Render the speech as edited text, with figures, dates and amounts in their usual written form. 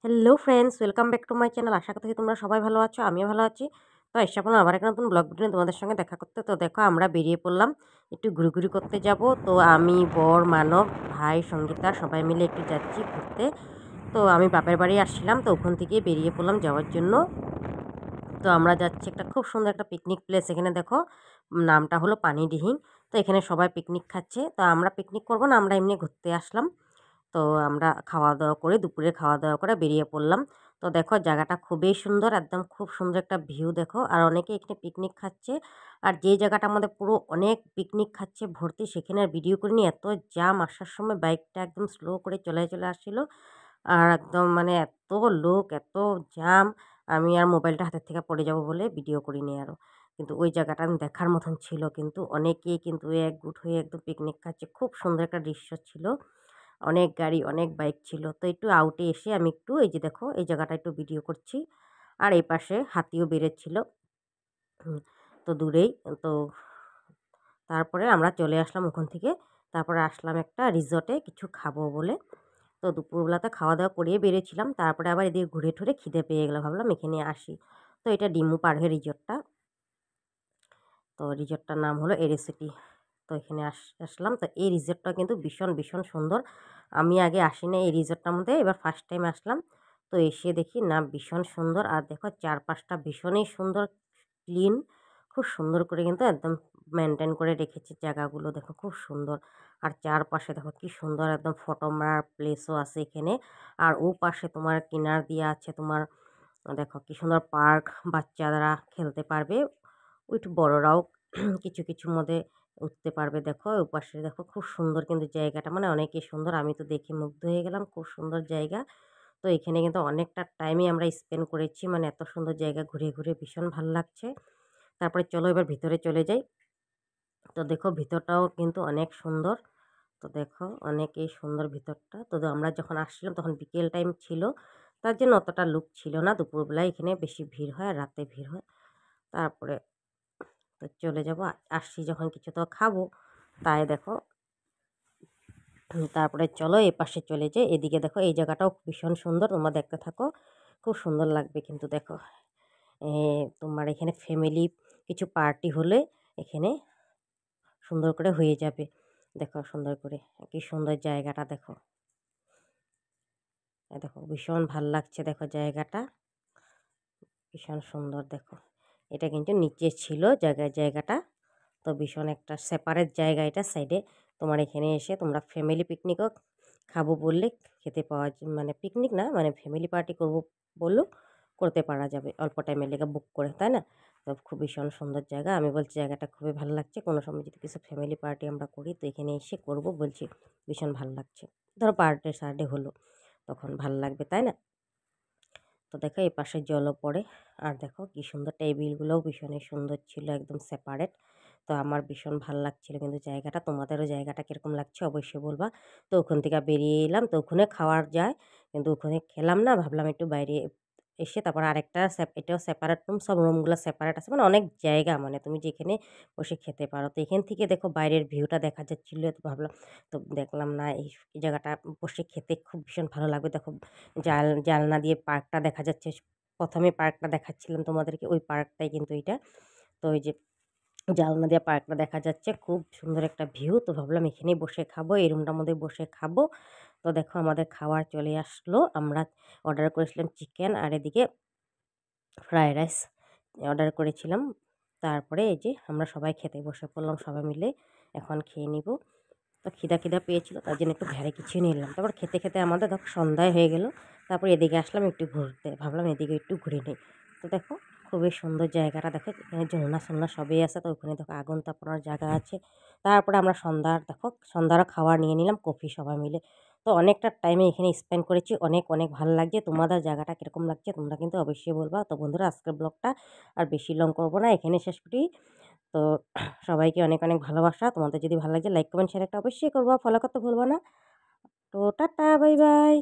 Hello friends, welcome back to my channel. আশা করছি তোমরা সবাই ভালো আছো, আমিও ভালো আছি। তো এসে পড়লাম আবার একটা নতুন ব্লগ ভিডিও নিয়ে তোমাদের সঙ্গে দেখা করতে। তো দেখো আমরা বেরিয়ে পড়লাম একটু ঘুরি করতে যাব। তো আমি, বর, মানব, ভাই, সঙ্গীতা সবাই মিলে একটু যাচ্ছি ঘুরতে। তো আমি বাপের বাড়ি আসছিলাম, তো ওখান থেকে বেরিয়ে পড়লাম যাওয়ার জন্য। তো আমরা যাচ্ছি একটা খুব সুন্দর একটা পিকনিক প্লেস। এখানে দেখো নামটা হলো পানিডিহিং। তো এখানে সবাই পিকনিক খাচ্ছে। তো আমরা পিকনিক করবো না, আমরা এমনি ঘুরতে আসলাম। তো আমরা খাওয়া-দাওয়া করে দুপুরে খাওয়া-দাওয়া করে বেরিয়ে পড়লাম। তো দেখো জায়গাটা খুবই সুন্দর, একদম খুব সুন্দর একটা ভিউ দেখো। আর অনেকে এখানে পিকনিক খাচ্ছে। আর যে জায়গাটার মধ্যে পুরো অনেক পিকনিক খাচ্ছে ভর্তি, সেখানে আর ভিডিও করিনি। এত জ্যাম, আসার সময় বাইকটা একদম স্লো করে চলে আসছিল। আর একদম মানে এত লোক, এত জ্যাম, আমি আর মোবাইলটা হাতের থেকে পড়ে যাব বলে ভিডিও করিনি আরও। কিন্তু ওই জায়গাটা দেখার মতন ছিল, কিন্তু অনেকেই কিন্তু একজোট হয়ে একদম পিকনিক খাচ্ছে। খুব সুন্দর একটা দৃশ্য ছিল। অনেক গাড়ি, অনেক বাইক ছিল। তো একটু আউটে এসে আমি একটু এই যে দেখো এই জায়গাটা একটু ভিডিও করছি। আর এই পাশে হাতিও বেরোচ্ছিল। হুম, তো দূরেই। তো তারপরে আমরা চলে আসলাম ওখান থেকে। তারপরে আসলাম একটা রিসর্টে কিছু খাবো বলে। তো দুপুরবেলাতে খাওয়া-দাওয়া করেই বেরিয়েছিলাম। তারপরে আবার এদিকে ঘুরে টুরে খিদে পেয়ে গেল। ভাবলাম এখানে আসি। তো এটা ডিমু পাড়ে রিসর্টটা। তো রিসর্টটার নাম হলো এরে সিটি। তো এখানে আসলাম। তো এই রিসর্টটা কিন্তু ভীষণ সুন্দর। আমি আগে আসিনি এই রিসর্টটার মধ্যে, এবার ফার্স্ট টাইম আসলাম। তো এসে দেখি না ভীষণ সুন্দর। আর দেখো চারপাশটা ভীষণই সুন্দর, ক্লিন। খুব সুন্দর করে কিন্তু একদম মেইনটেইন করে রেখেছে জায়গাগুলো, দেখো খুব সুন্দর। আর চারপাশে দেখো কি সুন্দর একদম ফটো মারার প্লেসও আছে এখানে। আর ওপাশে তোমার কিনার দিয়ে আছে তোমার, দেখো কি সুন্দর পার্ক, বাচ্চারা খেলতে পারবে। একটু বড়রাও কিছুর মধ্যে উঠতে পারবে। দেখো ওপাশে দেখো খুব সুন্দর কিন্তু জায়গাটা, মানে অনেকই সুন্দর। আমি তো দেখে মুগ্ধ হয়ে গেলাম, খুব সুন্দর জায়গা। তো এখানে কিন্তু অনেকটা টাইমই আমরা স্পেন্ড করেছি, মানে এত সুন্দর জায়গা ঘুরে ভীষণ ভাল লাগছে। তারপরে চলো এবার ভিতরে চলে যাই। তো দেখো ভিতরটাও কিন্তু অনেক সুন্দর। তো দেখো অনেকই সুন্দর ভিতরটা। তো আমরা যখন আসছিলাম তখন বিকেল টাইম ছিল, তার জন্য অতটা লুক ছিল না। দুপুরবেলায় এখানে বেশি ভিড় হয় আর রাতে ভিড় হয়। তারপরে তো চলে যাব। আসছি যখন কিছু তো খাবো, তাই দেখো। তারপরে চলো এ পাশে চলে যাই। এদিকে দেখো এই জায়গাটাও ভীষণ সুন্দর, তোমরা দেখতে থাকো। খুব সুন্দর লাগবে কিন্তু দেখো। এ তোমার এখানে ফ্যামিলি কিছু পার্টি হলে এখানে সুন্দর করে হয়ে যাবে। দেখো সুন্দর করে, কি সুন্দর জায়গাটা দেখো। দেখো ভীষণ ভাল লাগছে, দেখো জায়গাটা ভীষণ সুন্দর দেখো। এটা কিন্তু নিচে ছিল জায়গাটা। তো ভীষণ একটা সেপারেট জায়গা এটা সাইডে। তোমার এখানে এসে তোমরা ফ্যামিলি পিকনিকও খাবো বললে খেতে পাওয়া মানে পিকনিক না, মানে ফ্যামিলি পার্টি করবো বললেও করতে পারা যাবে অল্প টাইমের লেগে বুক করে, তাই না? তো খুব ভীষণ সুন্দর জায়গা। আমি বলছি জায়গাটা খুবই ভালো লাগছে। কোনো সময় যদি কিছু ফ্যামিলি পার্টি আমরা করি তো এখানে এসে করবো বলছি। ভীষণ ভালো লাগছে। ধরো বার্থডে সার্থডে হলো তখন ভাল লাগবে, তাই না? তো দেখো এই পাশে জলও পড়ে। আর দেখো কি সুন্দর, টেবিলগুলোও ভীষণই সুন্দর ছিল, একদম সেপারেট। তো আমার ভীষণ ভাল লাগছিল কিন্তু জায়গাটা। তোমাদেরও জায়গাটা কীরকম লাগছে অবশ্যই বলবা। তো ওখান থেকে বেরিয়ে এলাম। তো ওখানে খাওয়ার যায়, কিন্তু ওখানে খেলাম না। ভাবলাম একটু বাইরে এসে তারপর আরেকটা এটাও সেপারেট রুম, সব রুমগুলো সেপারেট আছে, মানে অনেক জায়গা, মানে তুমি যেখানে বসে খেতে পারো। তো এখান থেকে দেখো বাইরের ভিউটা দেখা যাচ্ছিল। তো ভাবলাম, তো দেখলাম না এই জায়গাটা বসে খেতে খুব ভীষণ ভালো লাগবে। দেখো জানলা দিয়ে পার্কটা দেখা যাচ্ছে। প্রথমে পার্কটা দেখাচ্ছিলাম তোমাদেরকে, ওই পার্কটাই কিন্তু এইটা। তো ওই যে জানলা দিয়ে পার্কটা দেখা যাচ্ছে, খুব সুন্দর একটা ভিউ। তো ভাবলাম এখানেই বসে খাবো, এই রুমটার মধ্যে বসে খাবো। তো দেখো আমাদের খাবার চলে আসলো। আমরা অর্ডার করেছিলাম চিকেন, আর এদিকে ফ্রাইড রাইস অর্ডার করেছিলাম। তারপরে এই যে আমরা সবাই খেতে বসে পড়লাম সবাই মিলে। এখন খেয়ে নিব। তো খিদা পেয়েছিল, তার জন্য একটু ভারী কিছু নিলাম। তারপর খেতে আমাদের দেখো সন্ধ্যায় হয়ে গেল। তারপর এদিকে আসলাম একটু ঘুরতে, ভাবলাম এদিকে একটু ঘুরে নিই। তো দেখো খুবই সুন্দর জায়গাটা দেখো, এখানে ঝর্ণা সবই আছে। তো ওখানে দেখো আগুন তাপানোর জায়গা আছে। তারপরে আমরা সন্ধ্যারও খাবার নিয়ে নিলাম, কফি সবাই মিলে। তো অনেকটা টাইমে এখানে স্পেন্ড করেছি, অনেক ভালো লাগছে। তোমাদের জায়গাটা কীরকম লাগছে তোমরা কিন্তু অবশ্যই বলবা। তো বন্ধুরা আজকের ব্লগটা আর বেশি লং করবো না, এখানে শেষ করি। তো সবাইকে অনেক ভালোবাসা। তোমাদের যদি ভালো লাগে লাইক কমেন্ট শেয়ার একটা অবশ্যই করবা, ফলো করতে ভুলবা না। তো টাটা, বাই বাই।